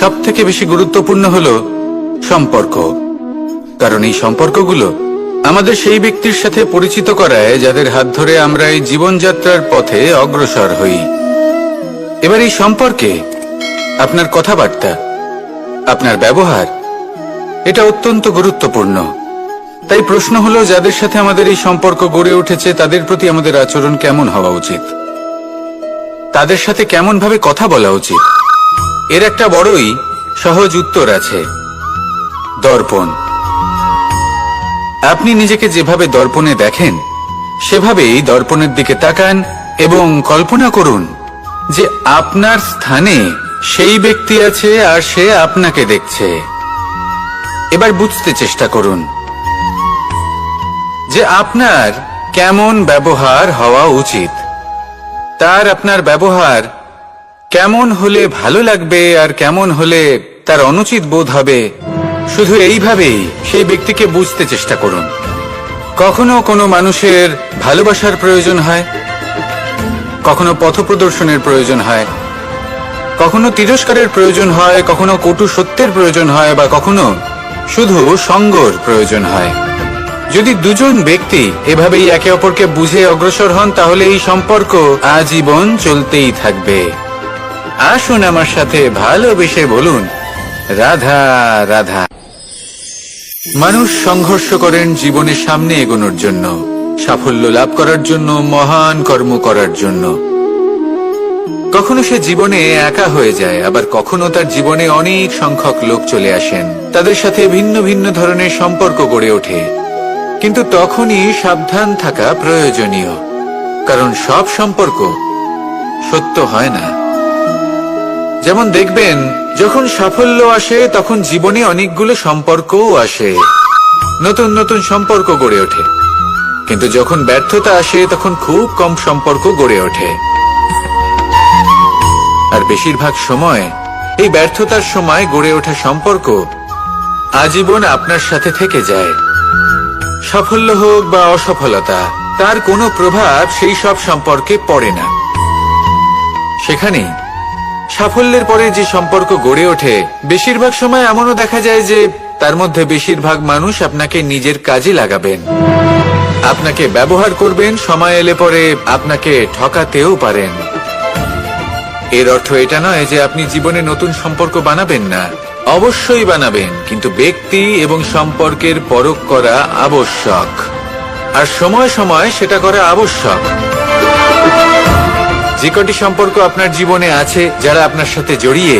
সবথেকে বেশি গুরুত্বপূর্ণ হলো সম্পর্ক। কারণ এই সম্পর্কগুলো আমাদের সেই ব্যক্তির সাথে পরিচিত করায় যাদের হাত ধরে আমরা এই জীবনযাত্রার পথে অগ্রসর হই। এবার এই সম্পর্কে আপনার কথাবার্তা, আপনার ব্যবহার, এটা অত্যন্ত গুরুত্বপূর্ণ। তাই প্রশ্ন হলো, যাদের সাথে আমাদের এই সম্পর্ক গড়ে উঠেছে তাদের প্রতি আমাদের আচরণ কেমন হওয়া উচিত, তাদের সাথে কেমন ভাবে কথা বলা উচিত। এর একটা বড়ই সহজ উত্তর আছে, দর্পণ। আপনি নিজেকে যেভাবে দর্পণে দেখেন সেভাবেই দর্পণের দিকে তাকান এবং কল্পনা করুন যে আপনার স্থানে সেই ব্যক্তি আছে আর সে আপনাকে দেখছে। এবার বুঝতে চেষ্টা করুন যে আপনার কেমন ব্যবহার হওয়া উচিত, তার আপনার ব্যবহার কেমন হলে ভালো লাগবে আর কেমন হলে তার অনুচিত বোধ হবে। শুধু এইভাবেই সেই ব্যক্তিকে বুঝতে চেষ্টা করুন। কখনো কোনো মানুষের ভালোবাসার প্রয়োজন হয়, কখনো পথপ্রদর্শনের প্রয়োজন হয়, কখনো তিরস্কারের প্রয়োজন হয়, কখনো কটু সত্যের প্রয়োজন হয়, বা কখনো শুধু সঙ্গর প্রয়োজন হয়। যদি দুজন ব্যক্তি এভাবেই একে অপরকে বুঝে অগ্রসর হন তাহলে এই সম্পর্ক আজীবন চলতেই থাকবে। আসুন আমার সাথে ভালোবেসে বলুন, রাধা রাধা। মানুষ সংঘর্ষ করেন জীবনের সামনে এগোনোর জন্য, সাফল্য লাভ করার জন্য, মহান কর্ম করার জন্য। কখনো সে জীবনে একা হয়ে যায়, আবার কখনো তার জীবনে অনেক সংখ্যক লোক চলে আসেন, তাদের সাথে ভিন্ন ভিন্ন ধরনের সম্পর্ক গড়ে ওঠে। কিন্তু তখনই সাবধান থাকা প্রয়োজনীয়, কারণ সব সম্পর্ক সত্য হয় না। যেমন দেখবেন, যখন সাফল্য আসে তখন জীবনে অনেকগুলো সম্পর্কও আসে, নতুন নতুন সম্পর্ক গড়ে ওঠে। কিন্তু যখন ব্যর্থতা আসে তখন খুব কম সম্পর্ক গড়ে ওঠে। আর বেশিরভাগ সময় এই ব্যর্থতার সময় গড়ে ওঠা সম্পর্ক আজীবন আপনার সাথে থেকে যায়। সাফল্য হোক বা অসফলতা, তার কোনো প্রভাব সেই সব সম্পর্কে পড়ে না। সেখানে সাফল্যের পরে যে সম্পর্ক গড়ে ওঠে, বেশিরভাগ সময় এমনও দেখা যায় যে তার মধ্যে বেশিরভাগ মানুষ আপনাকে নিজের কাজে লাগাবেন, আপনাকে ব্যবহার করবেন, সময় এলে পরে আপনাকে ঠকাতেও পারেন। এর অর্থ এটা নয় যে আপনি জীবনে নতুন সম্পর্ক বানাবেন না, অবশ্যই বানাবেন, কিন্তু ব্যক্তি এবং সম্পর্কের পরখ করা আবশ্যক, আর সময় সময় সেটা করা আবশ্যক। যে কটি সম্পর্ক আপনার জীবনে আছে, যারা আপনার সাথে জড়িয়ে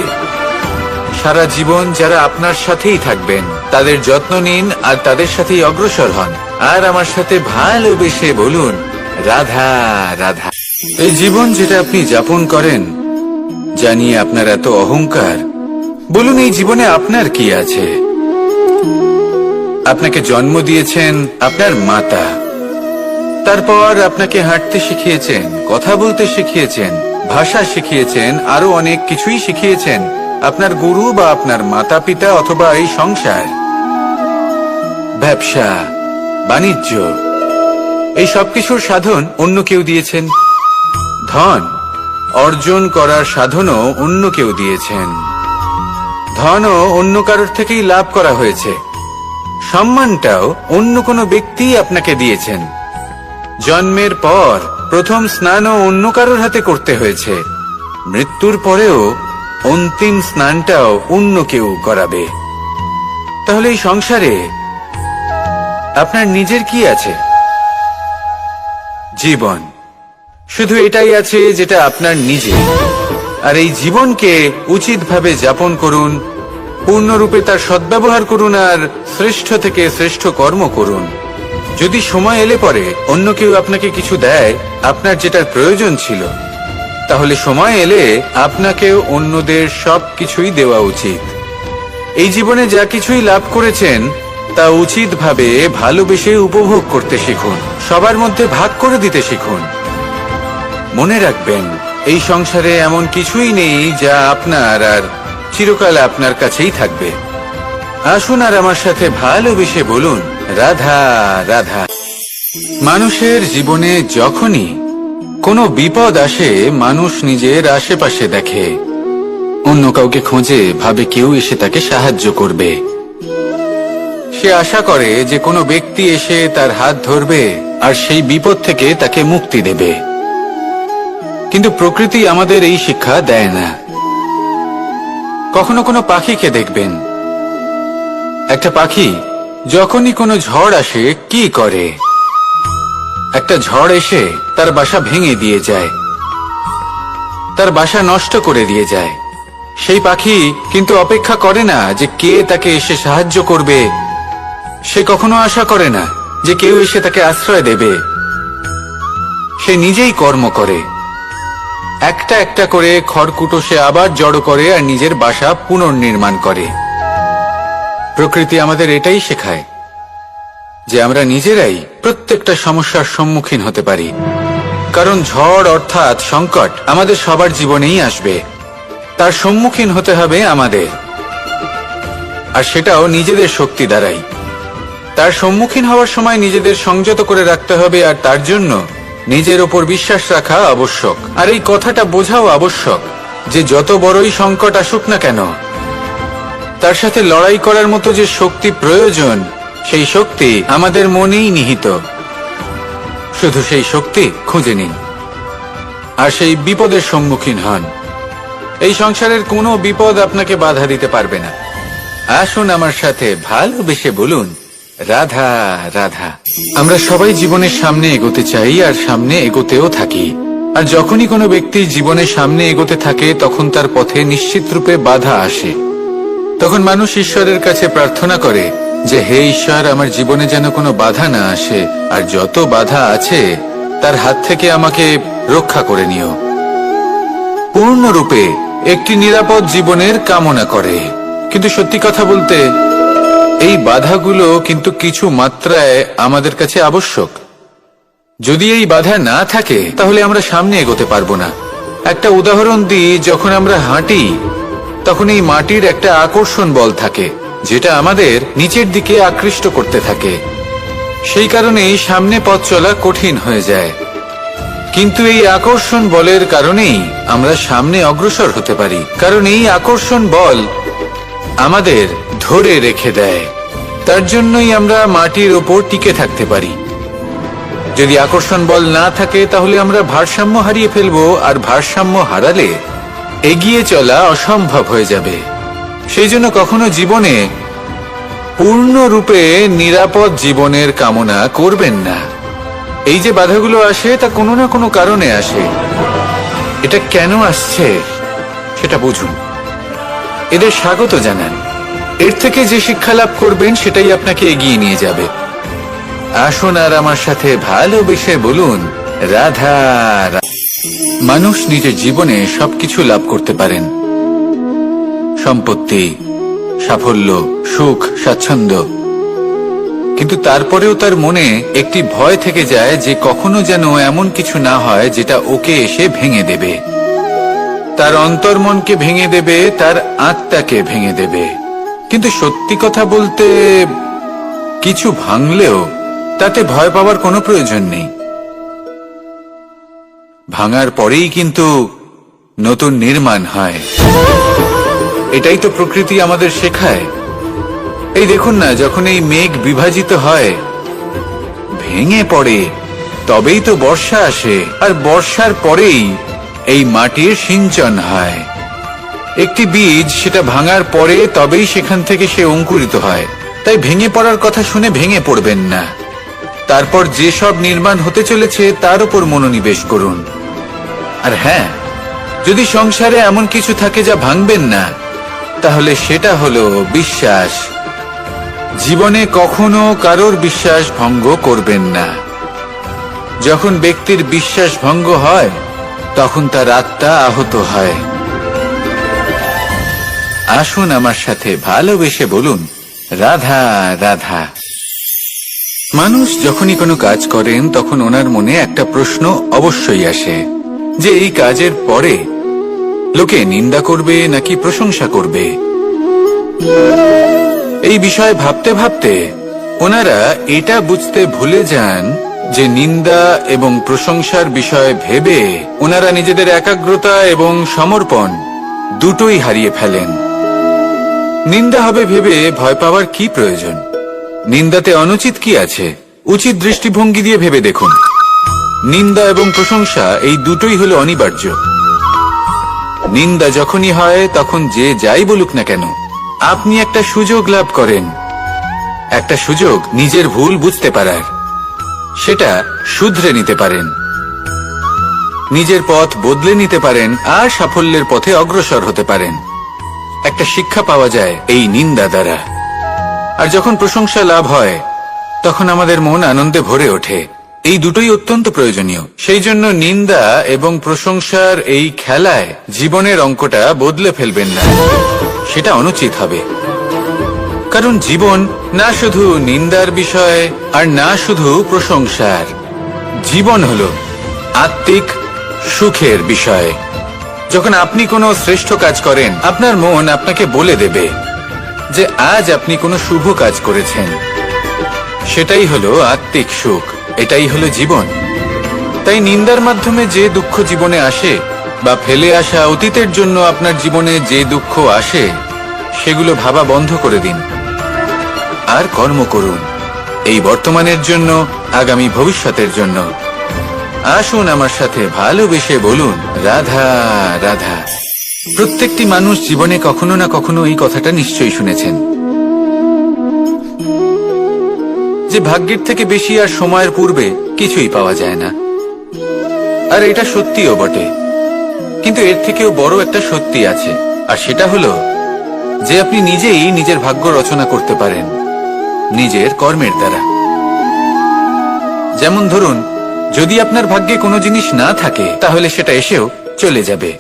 সারা জীবন, যারা আপনার সাথেই থাকবেন, তাদের যত্ন নিন আর তাদের সাথেই অগ্রসর হন। আর আমার সাথে ভালোবেসে বলুন, রাধা রাধা। এই জীবন যেটা আপনি যাপন করেন, জানিয়ে আপনার এত অহংকার, বলুন এই জীবনে আপনার কি আছে? আপনাকে জন্ম দিয়েছেন আপনার মাতা, তারপর আপনাকে হাঁটতে শিখিয়েছেন, কথা বলতে শিখিয়েছেন, ভাষা শিখিয়েছেন, আরো অনেক কিছুই শিখিয়েছেন আপনার গুরু বা আপনার মাতা পিতা, অথবা এই সংসার, ব্যবসা, বাণিজ্য, এই সবকিছুর সাধন অন্য কেউ দিয়েছেন। ধন অর্জন করার সাধনও অন্য কেউ দিয়েছেন। ধনও অন্য কারোর থেকেই লাভ করা হয়েছে। সম্মানটাও অন্য কোনো ব্যক্তি আপনাকে দিয়েছেন। জন্মের পর প্রথম স্নানও অন্য কারোর হাতে করতে হয়েছে। মৃত্যুর পরেও অন্তিম স্নানটাও অন্য কেউ করাবে। তাহলে এই সংসারে আপনার নিজের কি আছে? জীবন, শুধু এটাই আছে যেটা আপনার নিজের। আর এই জীবনকে উচিতভাবে যাপন করুন, পূর্ণরূপে তার সদ্ব্যবহার করুন, আর শ্রেষ্ঠ থেকে শ্রেষ্ঠ কর্ম করুন। যদি সময় এলে পরে অন্য কেউ আপনাকে কিছু দেয়, আপনার যেটার প্রয়োজন ছিল, তাহলে সময় এলে আপনাকেও অন্যদের সব কিছুই দেওয়া উচিত। এই জীবনে যা কিছুই লাভ করেছেন তা উচিতভাবে ভালোবেসে উপভোগ করতে শিখুন, সবার মধ্যে ভাগ করে দিতে শিখুন। মনে রাখবেন, এই সংসারে এমন কিছুই নেই যা আপনার আর চিরকাল আপনার কাছেই থাকবে। আসুন আর আমার সাথে ভালোবেসে বলুন, রাধা রাধা। মানুষের জীবনে যখনই কোনো বিপদ আসে, মানুষ নিজের আশেপাশে দেখে, অন্য কাউকে খোঁজে, ভাবে কেউ এসে তাকে সাহায্য করবে। সে আশা করে যে কোনো ব্যক্তি এসে তার হাত ধরবে আর সেই বিপদ থেকে তাকে মুক্তি দেবে। কিন্তু প্রকৃতি আমাদের এই শিক্ষা দেয় না। কখনো কোনো পাখিকে দেখবেন, একটা পাখি যখনই কোনো ঝড় আসে কি করে? একটা ঝড় এসে তার বাসা ভেঙে দিয়ে যায়, তার বাসা নষ্ট করে দিয়ে যায়। সেই পাখি কিন্তু অপেক্ষা করে না যে কে তাকে এসে সাহায্য করবে। সে কখনো আশা করে না যে কেউ এসে তাকে আশ্রয় দেবে। সে নিজেই কর্ম করে, একটা একটা করে খড়কুটো সে আবার জড়ো করে আর নিজের বাসা পুনর্নির্মাণ করে। প্রকৃতি আমাদের এটাই শেখায় যে আমরা নিজেরাই প্রত্যেকটা সমস্যার সম্মুখীন হতে পারি। কারণ ঝড় অর্থাৎ সংকট আমাদের সবার জীবনেই আসবে, তার সম্মুখীন হতে হবে আমাদের, আর সেটাও নিজেদের শক্তি দ্বারাই। তার সম্মুখীন হওয়ার সময় নিজেদের সংযত করে রাখতে হবে, আর তার জন্য নিজের ওপর বিশ্বাস রাখা আবশ্যক। আর এই কথাটা বোঝাও আবশ্যক যে যত বড়ই সংকট আসুক না কেন, তার সাথে লড়াই করার মতো যে শক্তি প্রয়োজন, সেই শক্তি আমাদের মনেই নিহিত। শুধু সেই শক্তি খুঁজে নিন আর সেই বিপদের সম্মুখীন হন। এই সংসারের কোনো বিপদ আপনাকে বাধা দিতে পারবে না। আসুন আমার সাথে ভালোবেসে বলুন, রাধা রাধা। আমরা সবাই জীবনের সামনে এগোতে চাই আর সামনে এগোতেও থাকি। আর যখনই কোনো ব্যক্তি জীবনের সামনে এগোতে থাকে তখন তার পথে নিশ্চিত রূপে বাধা আসে। তখন মানুষ ঈশ্বরের কাছে প্রার্থনা করে যে হে ঈশ্বর, আমার জীবনে যেন কোনো বাধা না আসে, আর যত বাধা আছে তার হাত থেকে আমাকে রক্ষা করে নিও। পূর্ণরূপে একটি নিরাপদ জীবনের কামনা করে। কিন্তু সত্যি কথা বলতে এই বাধাগুলো কিন্তু কিছু মাত্রায় আমাদের কাছে আবশ্যক। যদি এই বাধা না থাকে তাহলে আমরা সামনে এগোতে পারবো না। একটা উদাহরণ দিই, যখন আমরা হাঁটি তখন এই মাটির একটা আকর্ষণ বল থাকে যেটা আমাদের নিচের দিকে আকৃষ্ট করতে থাকে। সেই কারণেই সামনে পথ চলা কঠিন হয়ে যায়। কিন্তু এই আকর্ষণ বলের কারণেই আমরা সামনে অগ্রসর হতে পারি, কারণ এই আকর্ষণ বল আমাদের ধরে রেখে দেয়। তার জন্যই আমরা মাটির ওপর টিকে থাকতে পারি। যদি আকর্ষণ বল না থাকে তাহলে আমরা ভারসাম্য হারিয়ে ফেলবো, আর ভারসাম্য হারালে এগিয়ে চলা অসম্ভব হয়ে যাবে। সেই জন্য কখনো জীবনে পূর্ণরূপে নিরাপদ জীবনের কামনা করবেন না। এই যে বাধাগুলো আসে তা কোনো না কোনো কারণে আসে। এটা কেন আসছে সেটা বুঝুন, এদের স্বাগত জানান। এর থেকে যে শিক্ষা লাভ করবেন সেটাই আপনাকে এগিয়ে নিয়ে যাবে। আসুন আর আমার সাথে ভালোবেসে বলুন, রাধা রাধা। মানুষ নিজের জীবনে সবকিছু লাভ করতে পারেন, সম্পত্তি, সাফল্য, সুখ, স্বাচ্ছন্দ্য, কিন্তু তারপরেও তার মনে একটি ভয় থেকে যায় যে কখনো যেন এমন কিছু না হয় যেটা ওকে এসে ভেঙে দেবে, তার অন্তর্মনকে ভেঙে দেবে, তার আত্মাকে ভেঙে দেবে। কিন্তু সত্যি কথা বলতে কিছু ভাঙলেও তাতে ভয় পাওয়ার কোনো প্রয়োজন নেই। ভাঙার পরেই কিন্তু নতুন নির্মাণ হয়। এটাই তো প্রকৃতি আমাদের শেখায়। এই দেখুন না, যখন এই মেঘ বিভাজিত হয়, ভেঙে পড়ে, তবেই তো বর্ষা আসে, আর বর্ষার পরেই এই মাটির সিঞ্চন হয়। একটি বীজ সেটা ভাঙার পরে তবেই সেখান থেকে সে অঙ্কুরিত হয়। তাই ভেঙে পড়ার কথা শুনে ভেঙে পড়বেন না। তারপর যে সব নির্মাণ হতে চলেছে তার উপর মনোনিবেশ করুন। আর হ্যাঁ, যদি সংসারে এমন কিছু থাকে যা ভাঙবেন না, তাহলে সেটা হলো বিশ্বাস। জীবনে কখনো কারোর বিশ্বাস ভঙ্গ করবেন না। যখন ব্যক্তির বিশ্বাস ভঙ্গ হয় তখন তার আত্মা আহত হয়। আসুন আমার সাথে ভালোবেসে বলুন, রাধা রাধা। মানুষ যখনই কোনো কাজ করেন তখন ওনার মনে একটা প্রশ্ন অবশ্যই আসে যে এই কাজের পরে লোকে নিন্দা করবে নাকি প্রশংসা করবে। এই বিষয়ে ভাবতে ভাবতে ওনারা এটা বুঝতে ভুলে যান যে নিন্দা এবং প্রশংসার বিষয় ভেবে ওনারা নিজেদের একাগ্রতা এবং সমর্পণ দুটোই হারিয়ে ফেলেন। নিন্দা হবে ভেবে ভয় পাওয়ার কি প্রয়োজন? নিন্দাতে অনুচিত কি আছে? উচিত দৃষ্টিভঙ্গি দিয়ে ভেবে দেখুন। নিন্দা এবং প্রশংসা এই দুটোই হলো অনিবার্য। নিন্দা যখনই হয় তখন যে যাই বলুক না কেন, আপনি একটা সুযোগ লাভ করেন, একটা সুযোগ নিজের ভুল বুঝতে পারার, সেটা শুধরে নিতে পারেন, নিজের পথ বদলে নিতে পারেন আর সাফল্যের পথে অগ্রসর হতে পারেন। একটা শিক্ষা পাওয়া যায় এই নিন্দা দ্বারা। আর যখন প্রশংসা লাভ হয় তখন আমাদের মন আনন্দে ভরে ওঠে। এই দুটোই অত্যন্ত প্রয়োজনীয়। সেই জন্য নিন্দা এবং প্রশংসার এই খেলায় জীবনের অঙ্কটা বদলে ফেলবেন না, সেটা অনুচিত হবে। কারণ জীবন না শুধু নিন্দার বিষয় আর না শুধু প্রশংসার, জীবন হলো আত্মিক সুখের বিষয়। যখন আপনি কোনো শ্রেষ্ঠ কাজ করেন, আপনার মন আপনাকে বলে দেবে যে আজ আপনি কোনো শুভ কাজ করেছেন। সেটাই হলো আত্মিক সুখ, এটাই হলো জীবন। তাই নিন্দার মাধ্যমে যে দুঃখ জীবনে আসে বা ফেলে আসা অতীতের জন্য আপনার জীবনে যে দুঃখ আসে, সেগুলো ভাবা বন্ধ করে দিন আর কর্ম করুন এই বর্তমানের জন্য, আগামী ভবিষ্যতের জন্য। আসুন আমার সাথে ভালোবেসে বলুন রাধা রাধা। প্রত্যেকটি মানুষ জীবনে কখনো না কখনো এই কথাটা নিশ্চয়ই শুনেছেন যে ভাগ্যের থেকে বেশি আর সময়ের পূর্বে কিছুই পাওয়া যায় না। আর এটা সত্যিও বটে, কিন্তু এর থেকেও বড় একটা সত্যি আছে, আর সেটা হলো যে আপনি নিজেই নিজের ভাগ্য রচনা করতে পারেন নিজের কর্মের দ্বারা। যেমন ধরুন, যদি আপনার ভাগ্যে কোনো জিনিস না থাকে তাহলে সেটা এসেও চলে যাবে,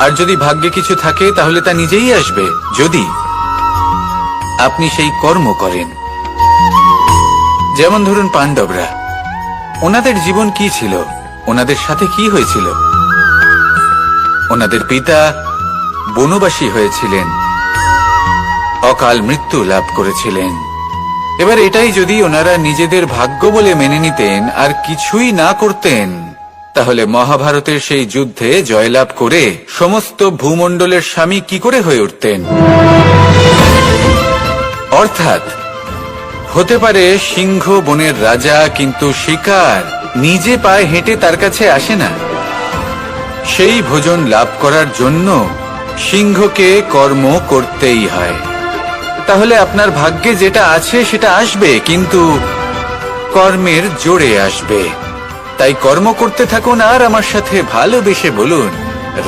আর যদি ভাগ্যে কিছু থাকে তাহলে তা নিজেই আসবে, যদি আপনি সেই কর্ম করেন। যেমন ধরুন পাণ্ডবরা, ওনাদের জীবন কি ছিল, ওনাদের সাথে কি হয়েছিল? ওনাদের পিতা বনবাসী হয়েছিলেন, অকাল মৃত্যু লাভ করেছিলেন। এবার এটাই যদি ওনারা নিজেদের ভাগ্য বলে মেনে নিতেন আর কিছুই না করতেন, তাহলে মহাভারতের সেই যুদ্ধে জয়লাভ করে সমস্ত ভূমণ্ডলের স্বামী কি করে হয়ে উঠতেন? অর্থাৎ হতে পারে সিংহ বনের রাজা, কিন্তু শিকার নিজে পায়ে হেঁটে তার কাছে আসে না। সেই ভোজন লাভ করার জন্য সিংহকে কর্ম করতেই হয়। তাহলে আপনার ভাগ্যে যেটা আছে সেটা আসবে, কিন্তু কর্মের জোরে আসবে। তাই কর্ম করতে থাকুন আর আমার সাথে ভালোবেসে বলুন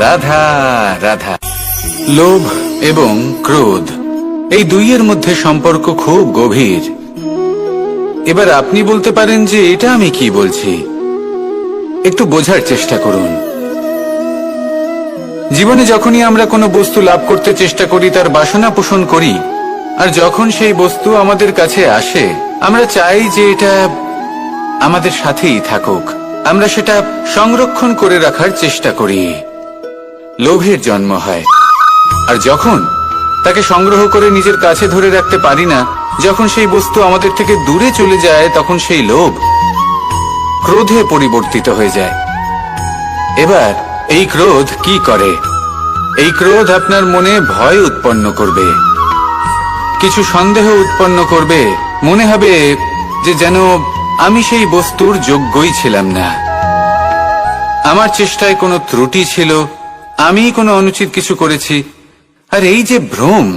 রাধা রাধা। লোভ এবং ক্রোধ, এই দুইয়ের মধ্যে সম্পর্ক খুব গভীর। এবার আপনি বলতে পারেন যে এটা আমি কি বলছি, একটু বোঝার চেষ্টা করুন। জীবনে যখনই আমরা কোনো বস্তু লাভ করতে চেষ্টা করি, তার বাসনা পোষণ করি, আর যখন সেই বস্তু আমাদের কাছে আসে, আমরা চাই যে এটা আমাদের সাথেই থাকুক, আমরা সেটা সংরক্ষণ করে রাখার চেষ্টা করি। লোভের জন্ম হয়, আর যখন তাকে সংগ্রহ করে নিজের কাছে ধরে রাখতে পারি না, যখন সেই বস্তু আমাদের থেকে দূরে চলে যায়, তখন সেই লোভ ক্রোধে পরিবর্তিত হয়ে যায়। এবার এই ক্রোধ কি করে? এই ক্রোধ আপনার মনে ভয় উৎপন্ন করবে, কিছু সন্দেহ উৎপন্ন করবে, মনে হবে যে যেন আমি সেই বস্তুর যোগ্যই ছিলাম না, আমার চেষ্টায় কোনো ত্রুটি ছিল, আমি কোনো অনুচিত কিছু করেছি। আর এই যে ভ্রম,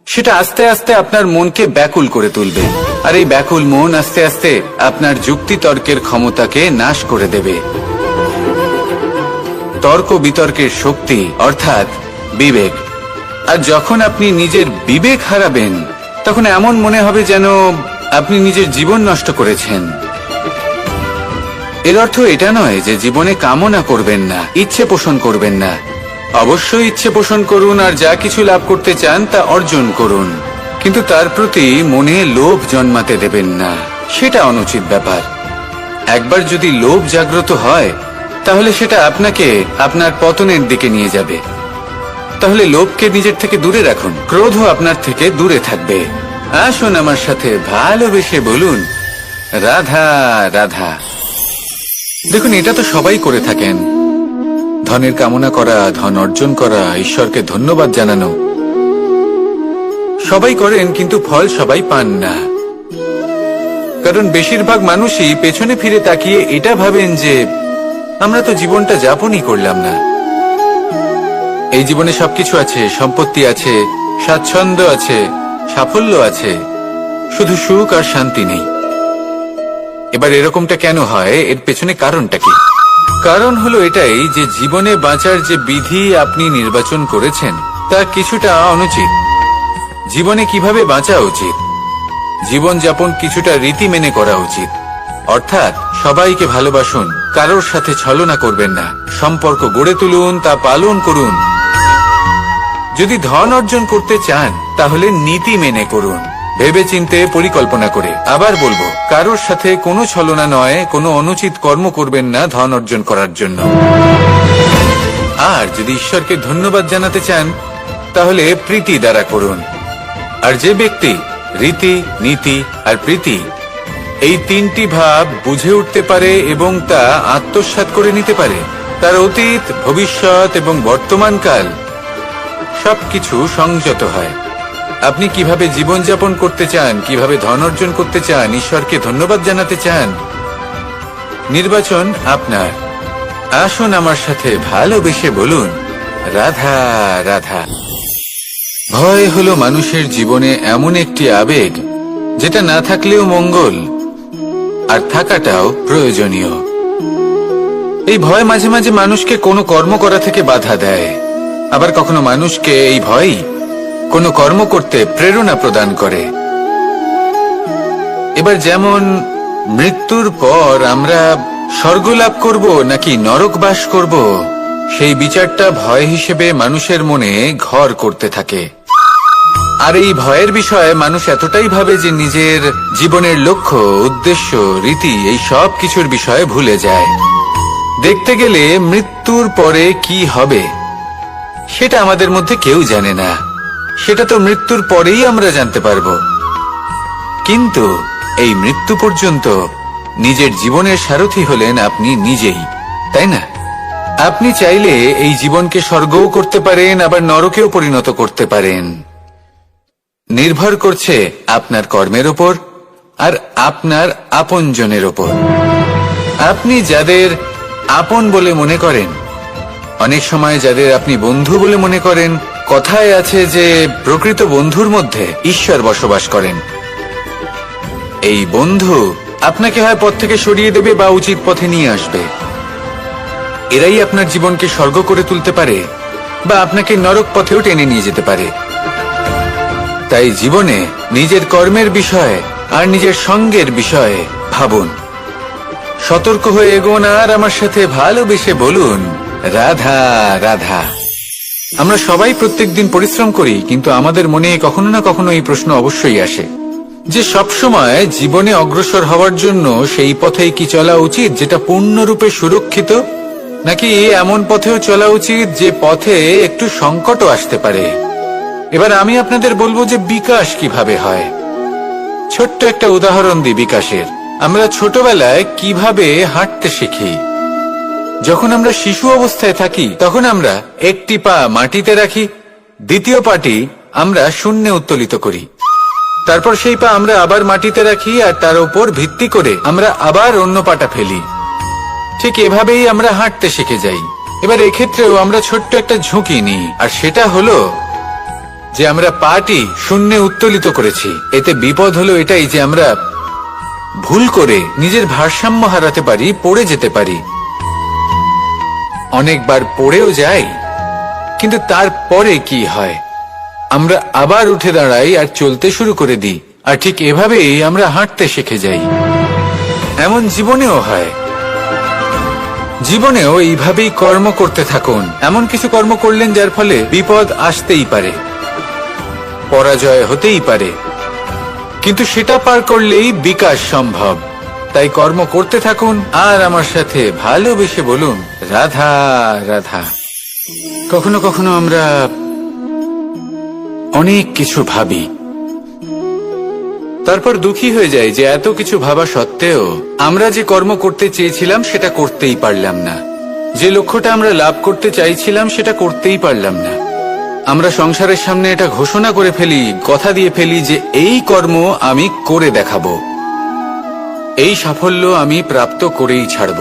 সেটা আস্তে আস্তে আপনার মনকে ব্যাকুল করে তুলবে, আর এই ব্যাকুল মন আস্তে আস্তে আপনার যুক্তি তর্কের ক্ষমতাকে নাশ করে দেবে। তর্ক বিতর্কের শক্তি অর্থাৎ বিবেক। আর যখন আপনি নিজের বিবেক হারাবেন, তখন এমন মনে হবে যেন আপনি নিজের জীবন নষ্ট করেছেন। এর অর্থ এটা নয় যে জীবনে কামনা করবেন না, ইচ্ছে পোষণ করবেন না। অবশ্যই ইচ্ছে পোষণ করুন, আর যা কিছু লাভ করতে চান তা অর্জন করুন, কিন্তু তার প্রতি মনে লোভ জন্মাতে দেবেন না, সেটা অনুচিত ব্যাপার। একবার যদি লোভ জাগ্রত হয়, তাহলে সেটা আপনাকে আপনার পতনের দিকে নিয়ে যাবে। তাহলে লোভকে নিজের থেকে দূরে রাখুন, ক্রোধও আপনার থেকে দূরে থাকবে। আসুন আমার সাথে ভালোবেসে বলুন রাধা রাধা। দেখুন, এটা তো সবাই করে থাকেন। ধনের কামনা করা, ধন অর্জন করা, ঈশ্বরকে ধন্যবাদ জানানো সবাই করেন, কিন্তু ফল সবাই পান না। কারণ বেশিরভাগ মানুষই পেছনে ফিরে তাকিয়ে এটা ভাবেন যে আমরা তো জীবনটা যাপনই করলাম না। এই জীবনে সবকিছু আছে, সম্পত্তি আছে, স্বাচ্ছন্দ্য আছে, সাফল্য আছে, শুধু সুখ আর শান্তি নেই। এবার এরকমটা কেন হয়? এর পেছনে কারণটা কি? কারণ হলো এটাই যে জীবনে বাঁচার যে বিধি আপনি নির্বাচন করেছেন তা কিছুটা অনুচিত। জীবনে কিভাবে বাঁচা উচিত, জীবন যাপন কিছুটা রীতি মেনে করা উচিত। অর্থাৎ সবাইকে ভালোবাসুন, কারোর সাথে ছলনা করবেন না, সম্পর্ক গড়ে তুলুন, তা পালন করুন। যদি ধন অর্জন করতে চান তাহলে নীতি মেনে করুন, ভেবেচিন্তে পরিকল্পনা করে। আবার বলবো, কারোর সাথে কোনো ছলনা নয়, কোনো অনুচিত কর্ম করবেন না ধন অর্জন করার জন্য। আর যদি ঈশ্বরকে ধন্যবাদ জানাতে চান তাহলে প্রীতি দ্বারা করুন। আর যে ব্যক্তি রীতি, নীতি আর প্রীতি এই তিনটি ভাব বুঝে উঠতে পারে এবং তা আত্মসাৎ করে নিতে পারে, তার অতীত, ভবিষ্যৎ এবং বর্তমানকাল সবকিছু সংযত হয়। আপনি কিভাবে জীবনযাপন করতে চান, কিভাবে ধন অর্জন করতে চান, ঈশ্বরকে ধন্যবাদ জানাতে চান, নির্বাচন আপনার। আসুন আমার সাথে ভালোবেসে বলুন, রাধা রাধা। ভয় হলো মানুষের জীবনে এমন একটি আবেগ যেটা না থাকলেও মঙ্গল, আর থাকাটাও প্রয়োজনীয়। এই ভয় মাঝে মাঝে মানুষকে কোনো কর্ম করা থেকে বাধা দেয়, আবার কখনো মানুষকে এই ভয়ই কোনো কর্ম করতে প্রেরণা প্রদান করে। এবার যেমন মৃত্যুর পর আমরা স্বর্গ লাভ করব নাকি নরক বাস করব, সেই বিচারটা ভয় হিসেবে মানুষের মনে ঘর করতে থাকে। আর এই ভয়ের বিষয়ে মানুষ এতটাই ভাবে যে নিজের জীবনের লক্ষ্য, উদ্দেশ্য, রীতি এই সব কিছুর বিষয়ে ভুলে যায়। দেখতে গেলে মৃত্যুর পরে কি হবে সেটা আমাদের মধ্যে কেউ জানে না, সেটা তো মৃত্যুর পরেই আমরা জানতে পারবো। কিন্তু এই মৃত্যু পর্যন্ত নিজের জীবনের সারথি হলেন আপনি নিজেই, তাই না? আপনি চাইলে এই জীবনকে স্বর্গও করতে পারেন, আবার নরকেও পরিণত করতে পারেন। নির্ভর করছে আপনার কর্মের ওপর আর আপনার আপনজনের ওপর। আপনি যাদের আপন বলে মনে করেন, অনেক সময় যাদের আপনি বন্ধু বলে মনে করেন, কথায় আছে যে প্রকৃত বন্ধুর মধ্যে ঈশ্বর বসবাস করেন। এই বন্ধু আপনাকে হয় পথ থেকে সরিয়ে দেবে বা উচিত পথে নিয়ে আসবে। এরাই আপনার জীবনকে স্বর্গ করে তুলতে পারে বা আপনাকে নরক পথেও টেনে নিয়ে যেতে পারে। তাই জীবনে নিজের কর্মের বিষয়ে আর নিজের সঙ্গের বিষয়ে ভাবুন, সতর্ক হয়ে এগোন আর আমার সাথে ভালোবেসে বলুন, রাধা রাধা। আমরা সবাই প্রত্যেকদিন পরিশ্রম করি, কিন্তু আমাদের মনে কখনো না কখনো এই প্রশ্ন অবশ্যই আসে যে সবসময় জীবনে অগ্রসর হওয়ার জন্য সেই পথেই কি চলা উচিত যেটা পূর্ণরূপে সুরক্ষিত, নাকি এমন পথেও চলা উচিত যে পথে একটু সংকটও আসতে পারে। এবার আমি আপনাদের বলবো যে বিকাশ কিভাবে হয়। ছোট্ট একটা উদাহরণ দিই বিকাশের। আমরা ছোটবেলায় কিভাবে হাঁটতে শিখি। যখন আমরা শিশু অবস্থায় থাকি তখন আমরা একটি পা মাটিতে রাখি, দ্বিতীয় পাটি আমরা শূন্যে উত্তোলিত করি, তারপর সেই পা আমরা আবার মাটিতে রাখি আর তার উপর ভিত্তি করে আমরা আবার অন্য পাটা ফেলি। ঠিক এভাবেই আমরা হাঁটতে শিখে যাই। এবার এক্ষেত্রেও আমরা ছোট্ট একটা ঝুঁকি নিই, আর সেটা হলো যে আমরা পাটি শূন্যে উত্তোলিত করেছি। এতে বিপদ হলো এটাই যে আমরা ভুল করে নিজের ভারসাম্য হারাতে পারি, পড়ে যেতে পারি। অনেকবার পড়েও যাই, কিন্তু তারপরে কি হয়, আমরা আবার উঠে দাঁড়াই আর চলতে শুরু করে দিই, আর ঠিক এভাবেই আমরা হাঁটতে শিখে যাই। এমন জীবনেও হয়। জীবনেও এইভাবেই কর্ম করতে থাকুন। এমন কিছু কর্ম করলেন যার ফলে বিপদ আসতেই পারে, পরাজয় হতেই পারে, কিন্তু সেটা পার করলেই বিকাশ সম্ভব। তাই কর্ম করতে থাকুন আর আমার সাথে ভালোবেসে বলুন, রাধা রাধা। কখনো কখনো আমরা অনেক কিছু ভাবি, তারপর দুঃখী হয়ে যাই যে এত কিছু ভাবা সত্ত্বেও আমরা যে কর্ম করতে চেয়েছিলাম সেটা করতেই পারলাম না। যে লক্ষ্যটা আমরা লাভ করতে চাইছিলাম সেটা করতেই পারলাম না। আমরা সংসারের সামনে এটা ঘোষণা করে ফেলি, কথা দিয়ে ফেলি যে এই কর্ম আমি করে দেখাবো, এই সাফল্য আমি প্রাপ্ত করেই ছাড়ব,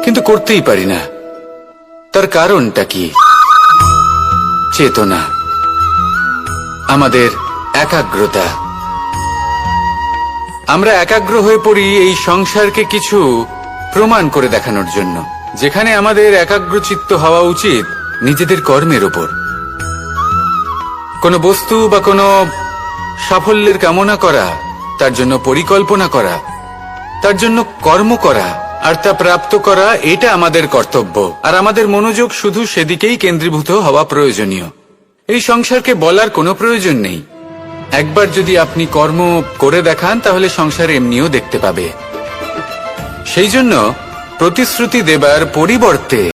কিন্তু করতেই পারি না। তার কারণটা কি? চেতনা, আমাদের একাগ্রতা। আমরা একাগ্র হয়ে পড়ি এই সংসারকে কিছু প্রমাণ করে দেখানোর জন্য, যেখানে আমাদের একাগ্রচিত্ত হওয়া উচিত নিজেদের কর্মের ওপর। কোনো বস্তু বা কোনো সাফল্যের কামনা করা, তার জন্য পরিকল্পনা করা, তার জন্য কর্ম করা আর তা প্রাপ্ত করা, এটা আমাদের কর্তব্য। আর আমাদের মনোযোগ শুধু সেদিকেই কেন্দ্রীভূত হওয়া প্রয়োজনীয়। এই সংসারকে বলার কোনো প্রয়োজন নেই। একবার যদি আপনি কর্ম করে দেখান তাহলে সংসার এমনিও দেখতে পাবে। সেই জন্য প্রতিশ্রুতি দেবার পরিবর্তে